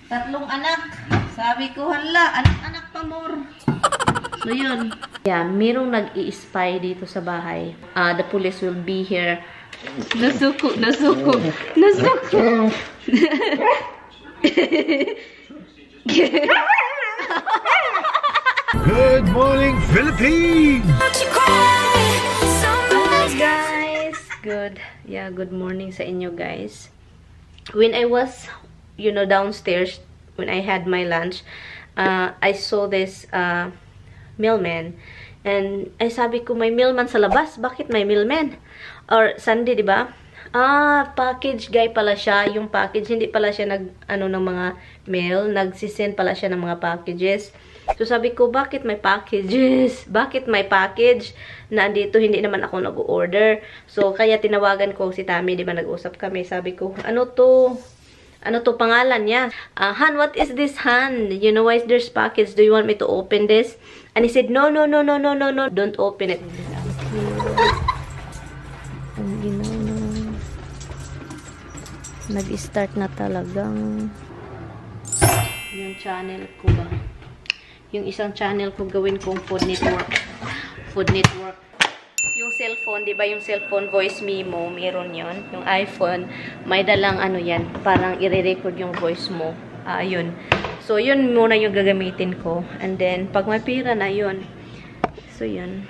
Tatlong anak. Sabi ko, hala, anak-anak pa more. So, yun. Yeah, merong nag-i-spy dito sa bahay. The police will be here. Nasuko. Good morning, Philippines! Hi guys! Good morning sa inyo guys. When I was, downstairs, when I had my lunch, I saw this mailman. And ay sabi ko, may mailman sa labas. Bakit may mailman? Or Sunday, di ba? Package guy pala siya. Yung package, hindi pala siya ng mga mail. Nagsisend pala siya ng mga packages. So sabi ko, bakit may packages? Bakit may package na andito? Hindi naman ako nag-order. So kaya tinawagan ko si Tami, di ba nag-usap kami. Sabi ko, ano to pangalan niya? Han, what is this, Han? You know why there's package? Do you want me to open this? And he said, no, don't open it. Nag-start na talagang yung channel ko ba? Yung isang channel ko gawin kong food network. Yung cellphone, di ba yung cellphone voice memo, meron yon. Yung iPhone, may dalang yan, parang i-record yung voice mo. Yun. So, yun muna yung gagamitin ko. And then, pag may pira na yun. So, yun.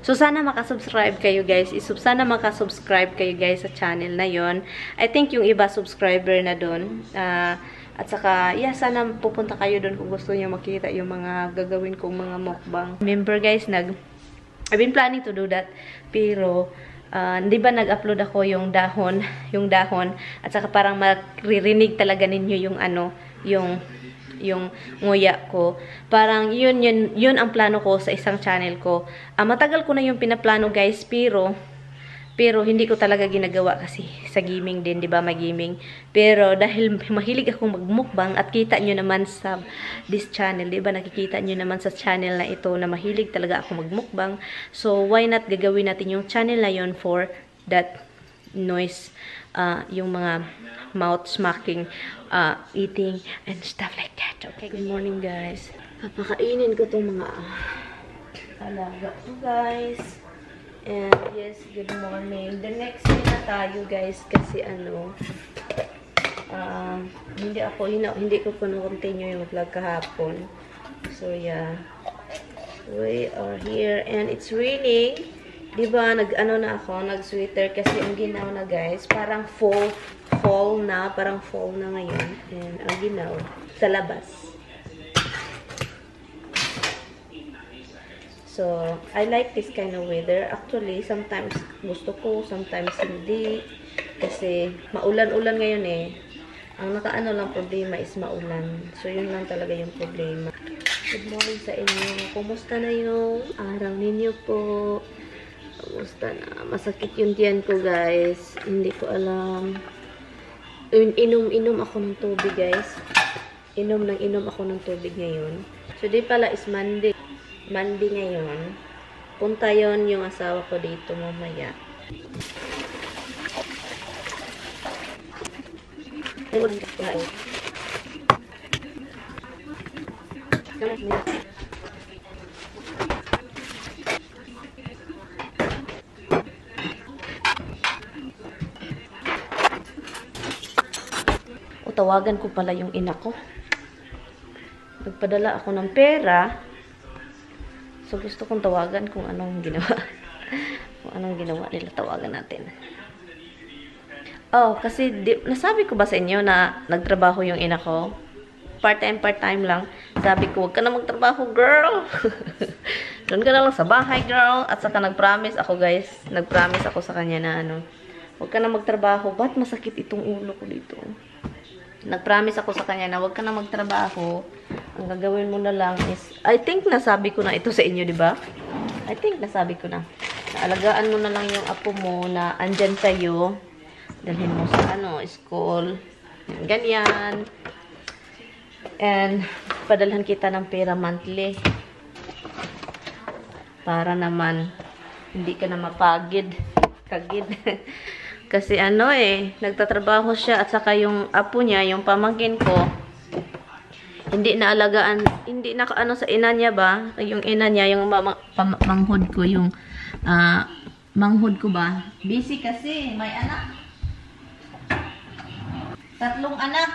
So, sana makasubscribe kayo guys. Sana makasubscribe kayo guys sa channel na yon. I think yung iba subscriber na doon. At saka, sana pupunta kayo doon kung gusto niyo makita yung mga gagawin kong mga mukbang. Remember guys, I've been planning to do that. Pero, di ba nag-upload ako yung dahon, at saka parang maririnig talaga ninyo yung nguya ko. Parang yun ang plano ko sa isang channel ko. Matagal ko na yung pinaplano guys, pero hindi ko talaga ginagawa kasi sa gaming din, 'di ba, mag-gaming. Pero dahil mahilig akong magmukbang at kita nyo naman sa this channel, 'di ba, nakikita nyo naman sa channel na ito na mahilig talaga ako magmukbang. So why not gagawin natin yung channel na yon for that noise, yung mga mouth smacking, eating and stuff like that. Okay, good morning guys. Papakainin ko tong mga alaga ko guys. And yes, good morning. The next day na tayo guys kasi hindi ko continue yung vlog kahapon. So yeah, we are here and it's raining. Diba, nag-sweater kasi ang ginaw na guys, parang fall na ngayon. And ang ginaw sa labas. So, I like this kind of weather. Actually, sometimes gusto ko, sometimes hindi. Kasi maulan-ulan ngayon eh. Ang lang problema is maulan. So, yun lang talaga yung problema. Good morning sa inyo. Kumusta na yung araw ninyo po? Kumusta na? Masakit yung tiyan ko guys. Hindi ko alam. Inom ako ng tubig guys. Inom ako ng tubig ngayon. So, di pala is Monday ngayon. Punta yon yung asawa ko dito mamaya. Tawagan ko pala yung ina ko. Nagpadala ako ng pera. So, gusto kong tawagan kung anong ginawa. Kung anong ginawa nila, tawagan natin. Kasi nasabi ko ba sa inyo na nagtrabaho yung ina ko? Part-time lang. Sabi ko, huwag ka na magtrabaho, girl. Doon ka na lang sa bahay, girl. At saka nag-promise ako, guys. Nag-promise ako sa kanya na huwag ka na magtrabaho. Ba't masakit itong ulo ko dito? Nag-promise ako sa kanya na huwag ka na magtrabaho. Ang gagawin mo na lang is, I think nasabi ko na ito sa inyo, di ba? I think nasabi ko na. Naalagaan mo na lang yung apo mo na andyan sa'yo. Dalhin mo sa school. Ganyan. And, padalhan kita ng pera monthly. Para naman, hindi ka na mapagid. Kasi nagtatrabaho siya at saka yung apo niya, yung pamangkin ko, Hindi na alagaan, hindi na ano sa ina niya ba? Yung ina niya, yung manghod ko, yung manghod ko ba? Busy kasi, may anak. 3 anak.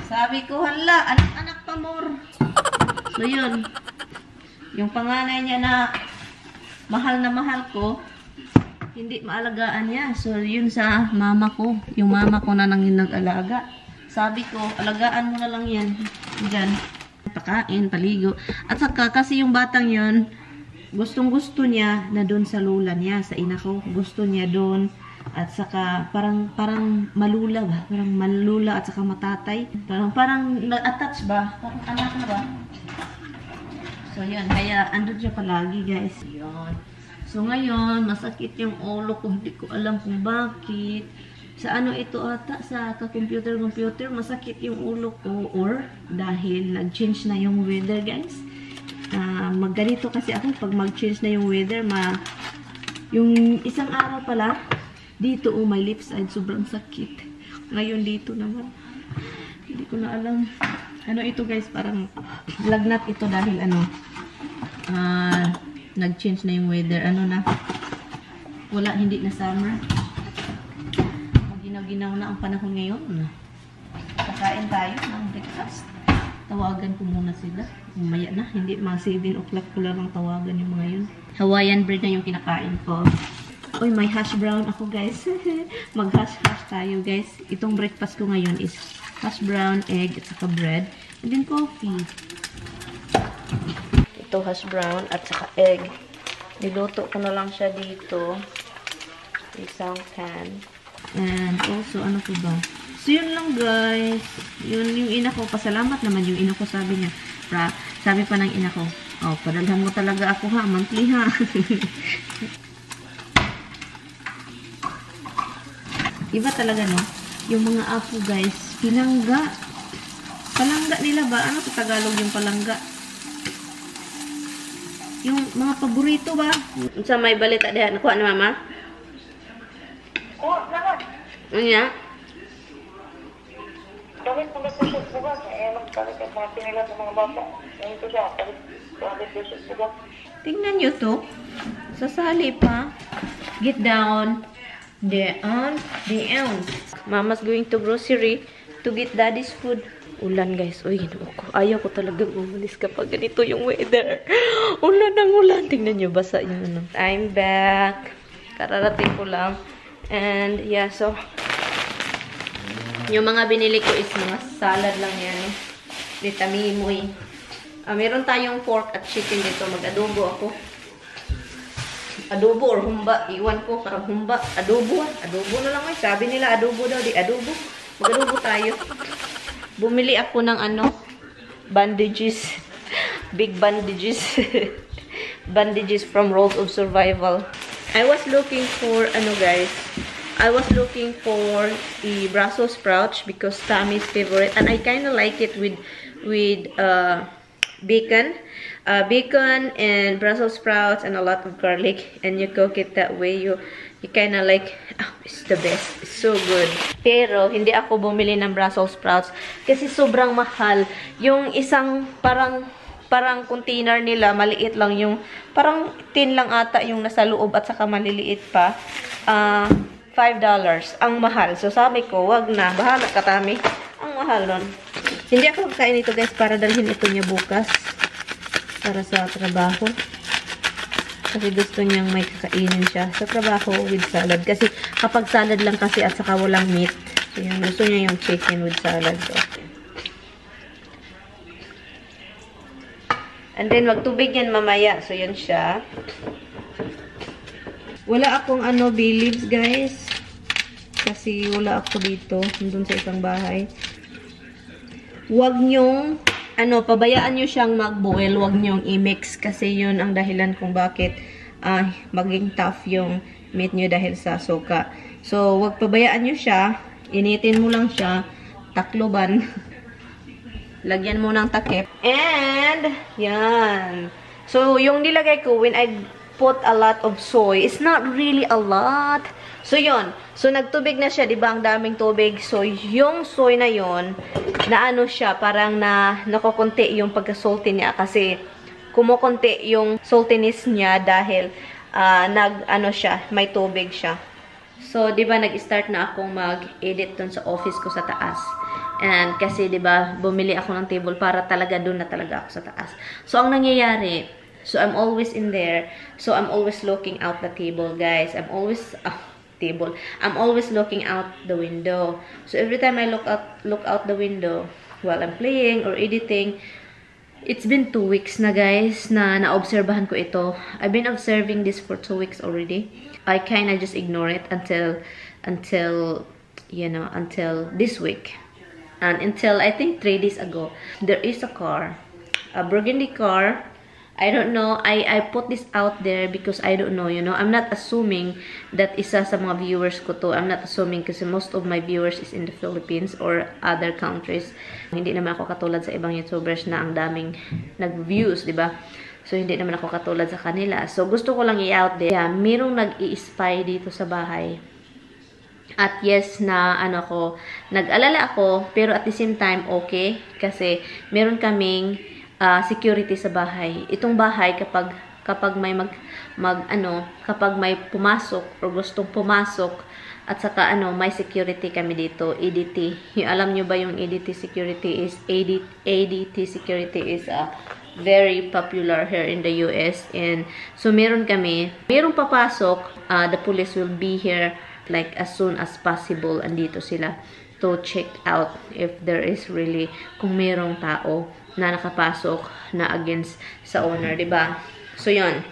Sabi ko, hala, anak pa more. So, yun. Yung panganay niya na mahal ko, hindi maalagaan niya. So, yun sa mama ko. Yung mama ko na nang nag-alaga. Sabi ko, alagaan mo na lang yan. Diyan. Pakain, paligo. At saka, kasi yung batang yun, gustong-gusto niya na doon sa lula niya, sa ina ko. Gusto niya doon. At saka, parang malula ba? Parang malula at saka matatay. Parang nag-attach ba? Parang anak na ba? So, yun. Kaya, andun siya palagi, guys. Yun. So, ngayon, masakit yung ulo ko. Hindi ko alam kung bakit. Sa ano ito ata, sa computer, masakit yung ulo ko. Or, dahil nag-change na yung weather, guys. Magganito kasi ako, pag mag-change na yung weather, yung isang araw pala, dito, my left side, sobrang sakit. Ngayon, dito naman. Hindi ko na alam. Ano ito, guys, parang lagnat ito dahil nag-change na yung weather. Ano na? Wala, hindi na summer. Ginaw-ginaw na ang panahon ngayon. Kakain tayo ng breakfast. Tawagan ko muna sila. Umaya na. Hindi, mga 7 o'clock ko lang tawagan yung mga yun. Hawaiian bread na yung kinakain ko. Uy, may hash brown ako, guys. Mag-hash-hash tayo, guys. Itong breakfast ko ngayon is hash brown, egg, at saka bread. And then coffee. Ito, hash brown, at saka egg. Niluto ko na lang siya dito. Isang pan. And also, ano po ba? So, yun lang, guys. Yun yung ina ko. Pasalamat naman yung ina ko, sabi niya. Sabi pa ng ina ko, oh, padalhan mo talaga ako ha, monthly ha. Iba talaga, no? Yung mga apo, guys, pinangga. Palangga nila ba? Ano sa Tagalog yung palangga? Yung mga paborito ba? Sa may balita diyan, nakuha ni mama? Oo, naman. Ano niya? Damit mo na sa bugas. Magpalit at mga pinila sa mga bata. Ito siya, palit sa bugas. Tingnan nyo to. Sasali pa. Get down. Down. Mama's going to grocery to get daddy's food. Ulan, guys. Uy, ko. Ayaw ko talagang umalis kapag ganito yung weather. Ulan ng ulan. Tingnan nyo, basa yung ano. I'm back. Kararating ko lang. And, yeah, so, yung mga binili ko is mga salad lang yan. Vitamimoy. Meron tayong pork at chicken dito. Mag-adobo ako. Adobo or humba. Iwan ko, parang humba. Adobo. Adobo na lang. Sabi nila adobo daw. Di adobo. Mag-adobo tayo. Bumili ako ng bandages. Big bandages. Bandages from Rolls of Survival. I was looking for, guys. I was looking for the Brussels sprouts because Tammy's favorite. And I kind of like it with bacon. Bacon and Brussels sprouts and a lot of garlic. And you cook it that way. You kind of like, it's the best. It's so good. Pero, hindi ako bumili ng Brussels sprouts kasi sobrang mahal. Yung isang parang container nila, maliit lang yung, parang tin lang ata yung nasa loob at saka maliliit pa. $5. Ang mahal. So, sabi ko, wag na. Bahala ka, Tami. Ang mahal nun. Hindi ako magkain ito, guys, para dalhin ito niya bukas. Para sa trabaho. Kasi gusto niyang may kakainin siya sa trabaho with salad. Kasi kapag salad lang kasi at saka walang meat. So, yun, gusto niya yung chicken with salad. So. And then, magtubig yan mamaya. So, yun siya. Wala akong bay leaves, guys. Kasi wala ako dito. Doon sa isang bahay. Huwag nyong, pabayaan nyo siyang mag-boil. Huwag nyong i-mix. Kasi yun ang dahilan kung bakit maging tough yung meat nyo dahil sa suka. So, huwag pabayaan nyo siya. Initin mo lang siya. Takloban. Lagyan mo ng takip. And, yan. So, yung nilagay ko, when I put a lot of soy. It's not really a lot. So, yun. So, nagtubig na siya, diba? Ang daming tubig. So, yung soy na yun, na ano siya, parang nakukunti yung pagka-salty niya. Kasi, kumukunti yung saltiness niya dahil ano siya, may tubig siya. So, diba, nag-start na akong mag-edit dun sa office ko sa taas. And kasi, diba, bumili ako ng table para talaga dun na talaga ako sa taas. So, ang nangyayari, so I'm always in there. So, I'm always looking out the table, guys. I'm always looking out the window. So, every time I look out the window while I'm playing or editing, it's been 2 weeks na, guys, na naobserbahan ko ito. I've been observing this for 2 weeks already. I kinda just ignore it until you know, until this week. And until, I think, 3 days ago, there is a car, a burgundy car. I don't know, I put this out there because I don't know, you know. I'm not assuming that isa sa mga viewers ko to. I'm not assuming kasi most of my viewers is in the Philippines or other countries. Hindi naman ako katulad sa ibang YouTubers na ang daming nag-views, di ba? So, hindi naman ako katulad sa kanila. So, gusto ko lang i-out there. Yeah, merong nag-i-spy dito sa bahay. At yes, na ano ko, nag-alala ako, pero at the same time, okay. Kasi, meron kaming security sa bahay. Itong bahay, kapag may kapag may pumasok or gustong pumasok, at saka may security kami dito, ADT. Alam nyo ba yung ADT security is, ADT security is very popular here in the US. And so merong papasok, the police will be here like as soon as possible. Andito sila to check out if there is really, kung merong tao na nakapasok na against sa owner, diba? So yun.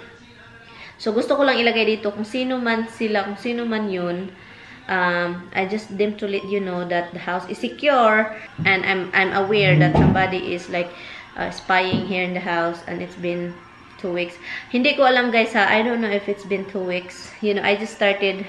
So gusto ko lang ilagay dito kung sino man sila, kung sino man yun. I just them to let you know that the house is secure, and I'm aware that somebody is like spying here in the house, and it's been 2 weeks. Hindi ko alam, guys, ha. I don't know if it's been 2 weeks. You know, I just started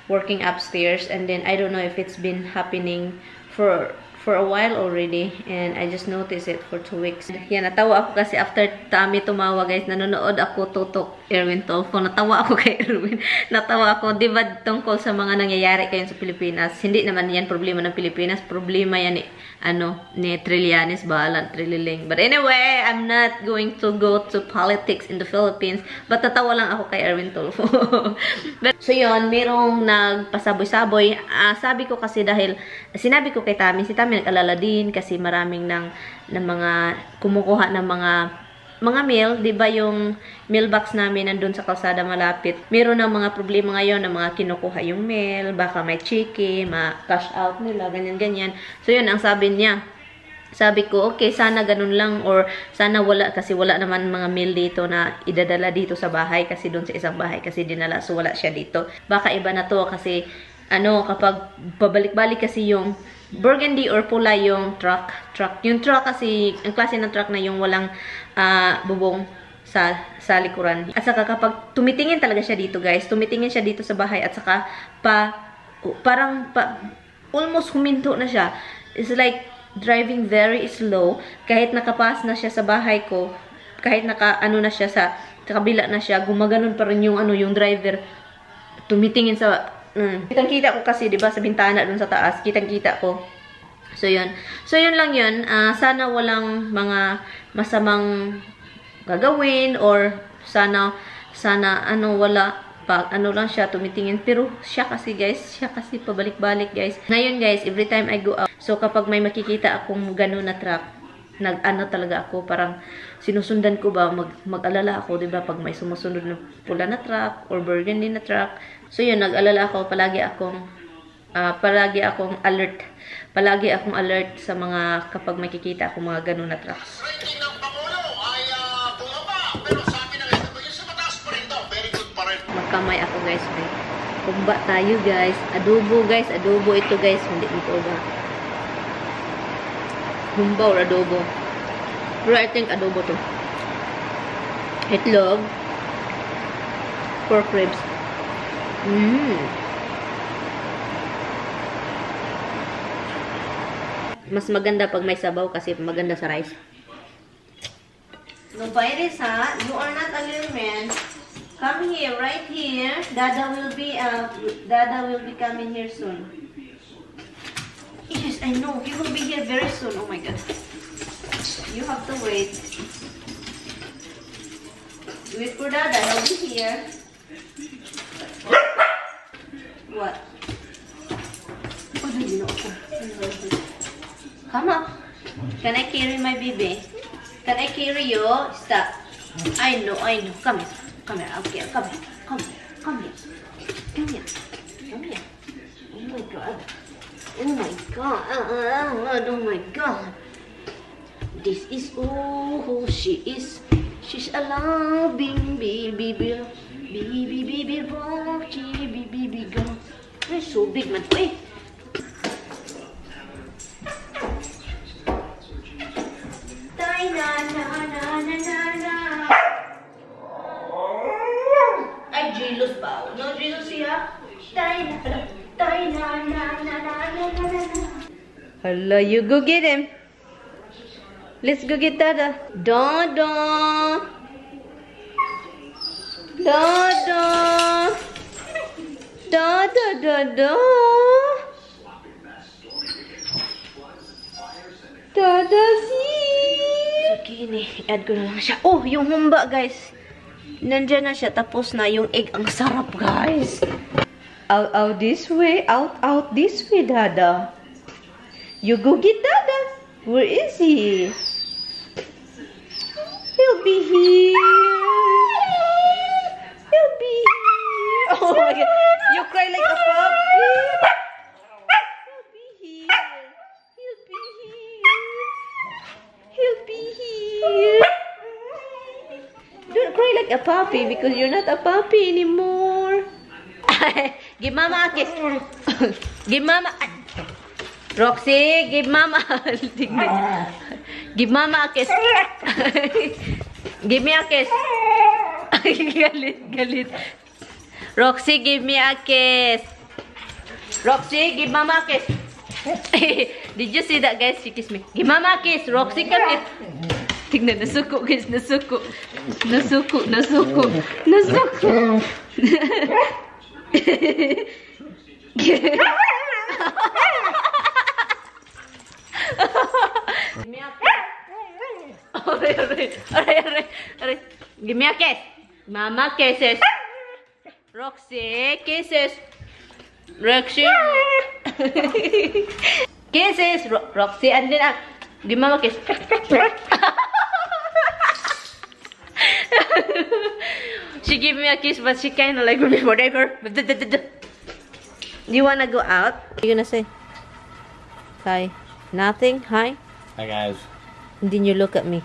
working upstairs, and then I don't know if it's been happening for a while already, and I just noticed it for 2 weeks. Yan, natawa ako kasi after Tami tumawa, guys, nanonood ako tutok Erwin Tolfo. Natawa ako kay Erwin. Natawa ako, di ba, tungkol sa mga nangyayari kayo sa Pilipinas. Hindi naman yan problema ng Pilipinas. Problema yan ni Trillanes, bahala, Trililing. But anyway, I'm not going to go to politics in the Philippines. But natawa lang ako kay Erwin Tolfo. So yun, merong nagpasaboy-saboy. Sabi ko kasi dahil, sinabi ko kay Tami, si Tami nag-alala din kasi maraming ng mga kumukuha ng mga mail, 'di ba, yung mailbox namin nandun sa kalsada malapit. Meron ng mga problema ngayon na mga kinukuha yung mail, baka may cheque, ma-cash out nila, ganyan-ganyan. So yun ang sabi niya. Sabi ko, okay, sana ganun lang, or sana wala, kasi wala naman mga mail dito na idadala dito sa bahay, kasi doon sa isang bahay kasi dinala, so wala siya dito. Baka iba na to kasi kapag pabalik-balik kasi yung burgundy or pula yung truck. Yung truck kasi, ang klase ng truck na yung walang bubong sa likuran. At saka kapag tumitingin talaga siya dito, guys, tumitingin siya dito sa bahay, at saka parang almost huminto na siya. It's like driving very slow. Kahit nakapas na siya sa bahay ko, kahit na siya sa kabila na siya, gumaganon pa rin yung yung driver. Tumitingin sa kitang-kita ko kasi, 'di ba, sa bintana doon sa taas, kitang-kita ko. So yun. So yun lang yun. Sana walang mga masamang gagawin, or sana wala lang siya tumitingin. Pero siya kasi, guys, pabalik-balik, guys. Ngayon, guys, every time I go out, so kapag may makikita akong gano'n na truck, talaga ako, parang sinusundan ko ba, mag-alala ako, 'di ba, pag may sumusunod na pula na truck or burgundy na truck. So yun, nag-alala ako, palagi akong alert. Palagi akong alert sa mga, kapag makikita akong mga ganun na truck. Ranking ng Pangulo ay bumaba, pero sabi ng SWC mataas pa rin daw. Very good pa rin. Magkamay ako, guys. Kumba tayo, guys. Adobo, guys. Adobo ito, guys. Hindi ito ba? Humba or adobo. Pero I think adobo to. Itlog. Pork ribs. Mas maganda pag may sabaw kasi maganda sa rice. No virus, ha? You are not a little man. Come here, right here. Dada will be coming here soon. Yes, I know. He will be here very soon. Oh my God. You have to wait. Wait for Dada. He'll be here. What? Oh, you know. Come up. Can I carry my baby? Can I carry you? Stop. I know. Come here. Come here. Okay. Come here. Come here. Come here. Come here. Come here. Oh my God. Oh my God. Oh my God. This is who she is. She's a loving baby girl. Baby Rocky. Baby girl. Ay, so big man to eh. Ay, jealous ba? No, jealous siya? Hello, you go get him. Let's go get Dada. Dada. Dada. Dada. Dada, see? Okay, ini. I-add ko na lang siya. Oh, yung humba, guys. Nandyan na siya. Tapos na yung egg. Ang sarap, guys. Out this way. Out this way, Dada. You go get Dada. Where is he? He'll be here. He'll be here. Oh my God. You cry like a puppy. He'll be here. He'll be here. He'll be here. Don't cry like a puppy because you're not a puppy anymore. Give Mama a kiss. Give Mama. Roxy, give Mama. Give Mama a kiss. Give me a kiss. Galit. Roxy, give me a kiss. Roxy, give Mama a kiss. Did you see that, guys? She kissed me. Give Mama a kiss. Roxy, come here. Tignan, nasuko, guys. Nasuko. Give me a kiss. Aray. Give me a kiss. Mama kisses. Roxy kisses. Roxy. Kisses. Roxy and then give Mama kiss. She gave me a kiss, but she kind of like whatever. You wanna go out? What are you gonna say? Hi. Nothing? Hi? Hi guys. And then you look at me.